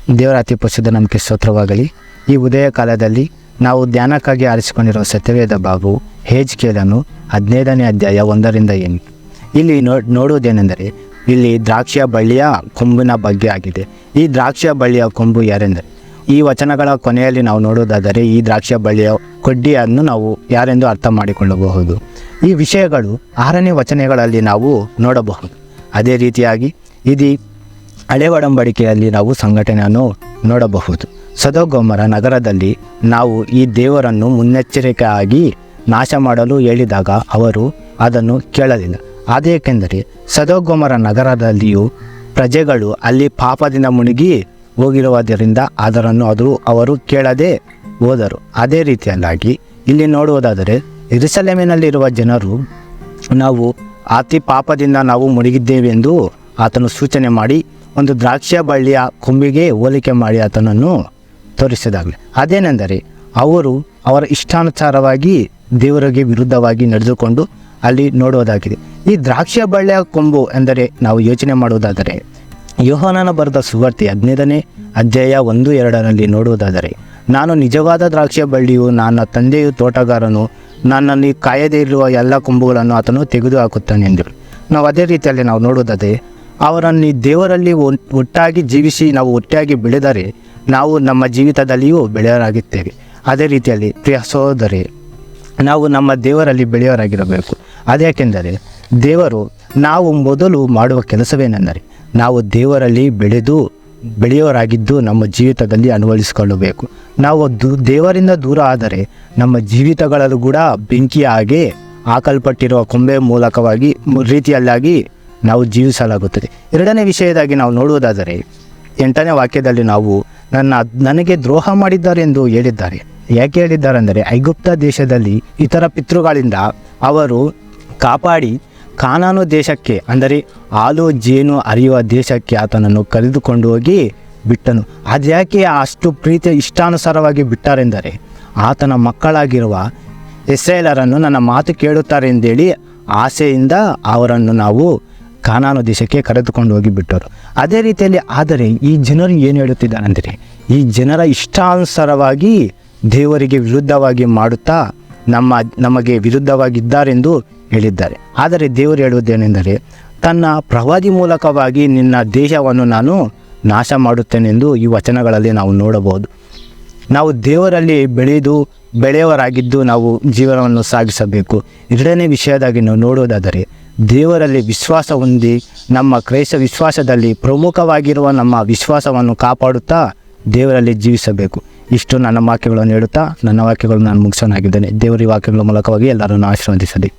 ದೇವರ ಅತಿ ಪರಿಶುದ್ಧ ನಾಮಕ್ಕೆ ಸ್ತೋತ್ರವಾಗಲಿ. ಈ ಉದಯ ಕಾಲದಲ್ಲಿ ನಾವು ಧ್ಯಾನಕ್ಕಾಗಿ ಆರಿಸಿಕೊಂಡಿರುವ ಸತ್ಯವೇದ ಭಾಗವು ಯೆಹೆಜ್ಕೇಲನು 15ನೇ ಅಧ್ಯಾಯ 1-8. ಇಲ್ಲಿ ನೋಡುವುದೇನೆಂದರೆ, ಇಲ್ಲಿ ದ್ರಾಕ್ಷಿಯ ಬಳ್ಳಿಯ ಕೊಂಬಿನ ಬಗ್ಗೆ ಆಗಿದೆ. ಈ ದ್ರಾಕ್ಷಿಯ ಬಳ್ಳಿಯ ಕೊಂಬು ಯಾರೆಂದರೆ, ಈ ವಚನಗಳ ಕೊನೆಯಲ್ಲಿ ನಾವು ನೋಡುವುದಾದರೆ ಈ ದ್ರಾಕ್ಷಿಯ ಬಳ್ಳಿಯ ಕೊಡ್ಡಿಯನ್ನು ನಾವು ಯಾರೆಂದು ಅರ್ಥ ಮಾಡಿಕೊಳ್ಳಬಹುದು. ಈ ವಿಷಯಗಳು 6ನೇ ವಚನಗಳಲ್ಲಿ ನಾವು ನೋಡಬಹುದು. ಅದೇ ರೀತಿಯಾಗಿ ಇದು ಹಳೆ ಒಡಂಬಡಿಕೆಯಲ್ಲಿ ನಾವು ಸಂಘಟನೆಯನ್ನು ನೋಡಬಹುದು. ಸೊದೋಗೊಮರ ನಗರದಲ್ಲಿ ನಾವು ಈ ದೇವರನ್ನು ಮುನ್ನೆಚ್ಚರಿಕೆಯಾಗಿ ನಾಶ ಮಾಡಲು ಹೇಳಿದಾಗ ಅವರು ಅದನ್ನು ಕೇಳಲಿಲ್ಲ. ಅದೇಕೆಂದರೆ ಸೊದೋಗೊಮರ ನಗರದಲ್ಲಿಯೂ ಪ್ರಜೆಗಳು ಅಲ್ಲಿ ಪಾಪದಿಂದ ಮುಳುಗಿ ಹೋಗಿರುವುದರಿಂದ ಅವರು ಕೇಳದೆ ಹೋದರು. ಅದೇ ರೀತಿಯಲ್ಲಾಗಿ ಇಲ್ಲಿ ನೋಡುವುದಾದರೆ ಯೆರೂಸಲೇಮಿನಲ್ಲಿರುವ ಜನರು ನಾವು ಅತಿ ಪಾಪದಿಂದ ನಾವು ಮುಳುಗಿದ್ದೇವೆಂದು ಆತನು ಸೂಚನೆ ಮಾಡಿ ಒಂದು ದ್ರಾಕ್ಷಿಯ ಬಳ್ಳಿಯ ಕೊಂಬಿಗೆ ಹೋಲಿಕೆ ಮಾಡಿ ಆತನನ್ನು ತೋರಿಸಿದಾಗಲೇ ಅದೇನೆಂದರೆ, ಅವರು ಅವರ ಇಷ್ಟಾನುಸಾರವಾಗಿ ದೇವರಿಗೆ ವಿರುದ್ಧವಾಗಿ ನಡೆದುಕೊಂಡು ಅಲ್ಲಿ ನೋಡುವುದಾಗಿದೆ. ಈ ದ್ರಾಕ್ಷಿಯ ಬಳ್ಳಿಯ ಕೊಂಬು ಎಂದರೆ ನಾವು ಯೋಚನೆ ಮಾಡುವುದಾದರೆ ಯೋಹಾನನ ಬರೆದ ಸುವಾರ್ತೆ 15ನೇ ಅಧ್ಯಾಯ 1-2ರಲ್ಲಿ ನೋಡುವುದಾದರೆ, ನಾನು ನಿಜವಾದ ದ್ರಾಕ್ಷಿಯ ಬಳ್ಳಿಯು, ನನ್ನ ತಂದೆಯು ತೋಟಗಾರನು, ನನ್ನಲ್ಲಿ ಕಾಯದೇ ಇರುವ ಎಲ್ಲ ಕೊಂಬುಗಳನ್ನು ಆತನು ತೆಗೆದು ಹಾಕುತ್ತಾನೆ ಎಂದರು. ನಾವು ಅದೇ ರೀತಿಯಲ್ಲಿ ನಾವು ನೋಡುವುದಾದರೆ ಅವರನ್ನು ದೇವರಲ್ಲಿ ಒಟ್ಟಾಗಿ ಜೀವಿಸಿ ನಾವು ಒಟ್ಟಾಗಿ ಬೆಳೆದರೆ ನಾವು ನಮ್ಮ ಜೀವಿತದಲ್ಲಿಯೂ ಬೆಳೆಯೋರಾಗುತ್ತೇವೆ. ಅದೇ ರೀತಿಯಲ್ಲಿ ಪ್ರಿಯ ಸಹೋದರರೇ, ನಾವು ನಮ್ಮ ದೇವರಲ್ಲಿ ಬೆಳೆಯೋರಾಗಿರಬೇಕು. ಅದೇಕೆಂದರೆ ದೇವರು ನಾವು ಮೊದಲು ಮಾಡುವ ಕೆಲಸವೇನೆಂದರೆ ನಾವು ದೇವರಲ್ಲಿ ಬೆಳೆಯೋರಾಗಿದ್ದು ನಮ್ಮ ಜೀವಿತದಲ್ಲಿ ಅಳವಡಿಸಿಕೊಳ್ಳಬೇಕು. ನಾವು ದೇವರಿಂದ ದೂರ ಆದರೆ ನಮ್ಮ ಜೀವಿತಗಳಲ್ಲೂ ಕೂಡ ಬೆಂಕಿಯ ಹಾಗೆ ಹಾಕಲ್ಪಟ್ಟಿರುವ ಕೊಂಬೆ ಮೂಲಕವಾಗಿ ರೀತಿಯಲ್ಲಾಗಿ ನಾವು ಜೀವಿಸಲಾಗುತ್ತದೆ. 2ನೇ ವಿಷಯದಾಗಿ ನಾವು ನೋಡುವುದಾದರೆ 8ನೇ ವಾಕ್ಯದಲ್ಲಿ ನಾವು ನನಗೆ ದ್ರೋಹ ಮಾಡಿದ್ದಾರೆ ಎಂದು ಹೇಳಿದ್ದಾರೆ. ಯಾಕೆ ಹೇಳಿದ್ದಾರೆ ಅಂದರೆ, ಐಗುಪ್ತ ದೇಶದಲ್ಲಿ ಇತರ ಪಿತೃಗಳಿಂದ ಅವರು ಕಾಪಾಡಿ ಕಾನಾನು ದೇಶಕ್ಕೆ, ಅಂದರೆ ಹಾಲು ಜೇನು ಹರಿಯುವ ದೇಶಕ್ಕೆ ಆತನನ್ನು ಕರೆದುಕೊಂಡು ಹೋಗಿ ಬಿಟ್ಟನು. ಅದ್ಯಾಕೆ ಅಷ್ಟು ಪ್ರೀತಿಯ ಇಷ್ಟಾನುಸಾರವಾಗಿ ಬಿಟ್ಟಾರೆಂದರೆ, ಆತನ ಮಕ್ಕಳಾಗಿರುವ ಇಸ್ರಾಯೇಲರನ್ನು ನನ್ನ ಮಾತು ಕೇಳುತ್ತಾರೆ ಎಂದೇಳಿ ಆಸೆಯಿಂದ ಅವರನ್ನು ನಾವು ಕಾನಾನು ದೇಶಕ್ಕೆ ಕರೆದುಕೊಂಡು ಹೋಗಿ ಬಿಟ್ಟರು. ಅದೇ ರೀತಿಯಲ್ಲಿ ಆದರೆ ಈ ಜನರು ಏನು ಹೇಳುತ್ತಿದ್ದಾರೆ ಅಂದರೆ, ಈ ಜನರ ಇಷ್ಟಾನುಸಾರವಾಗಿ ದೇವರಿಗೆ ವಿರುದ್ಧವಾಗಿ ಮಾಡುತ್ತಾ ನಮಗೆ ವಿರುದ್ಧವಾಗಿದ್ದಾರೆಂದು ಹೇಳಿದ್ದಾರೆ. ಆದರೆ ದೇವರು ಹೇಳುವುದೇನೆಂದರೆ, ತನ್ನ ಪ್ರವಾದಿ ಮೂಲಕವಾಗಿ ನಿನ್ನ ದೇಶವನ್ನು ನಾನು ನಾಶ ಮಾಡುತ್ತೇನೆಂದು ಈ ವಚನಗಳಲ್ಲಿ ನಾವು ನೋಡಬಹುದು. ನಾವು ದೇವರಲ್ಲಿ ಬೆಳೆಯವರಾಗಿದ್ದು ನಾವು ಜೀವನವನ್ನು ಸಾಗಿಸಬೇಕು. 2ನೇ ವಿಷಯದಾಗಿ ನಾವು ನೋಡುವುದಾದರೆ, ದೇವರಲ್ಲಿ ವಿಶ್ವಾಸ ಹೊಂದಿ ನಮ್ಮ ಕ್ರೈಸ್ತ ವಿಶ್ವಾಸದಲ್ಲಿ ಪ್ರಮುಖವಾಗಿರುವ ನಮ್ಮ ವಿಶ್ವಾಸವನ್ನು ಕಾಪಾಡುತ್ತಾ ದೇವರಲ್ಲಿ ಜೀವಿಸಬೇಕು. ಇಷ್ಟು ನನ್ನ ವಾಕ್ಯಗಳನ್ನು ಹೇಳುತ್ತಾ ನನ್ನ ವಾಕ್ಯಗಳನ್ನು ನಾನು ಮುಗಿಸೋನಾಗಿದ್ದೇನೆ. ದೇವರ ವಾಕ್ಯಗಳ ಮೂಲಕವಾಗಿ ಎಲ್ಲರನ್ನು ಆಶೀರ್ವದಿಸಲಿ.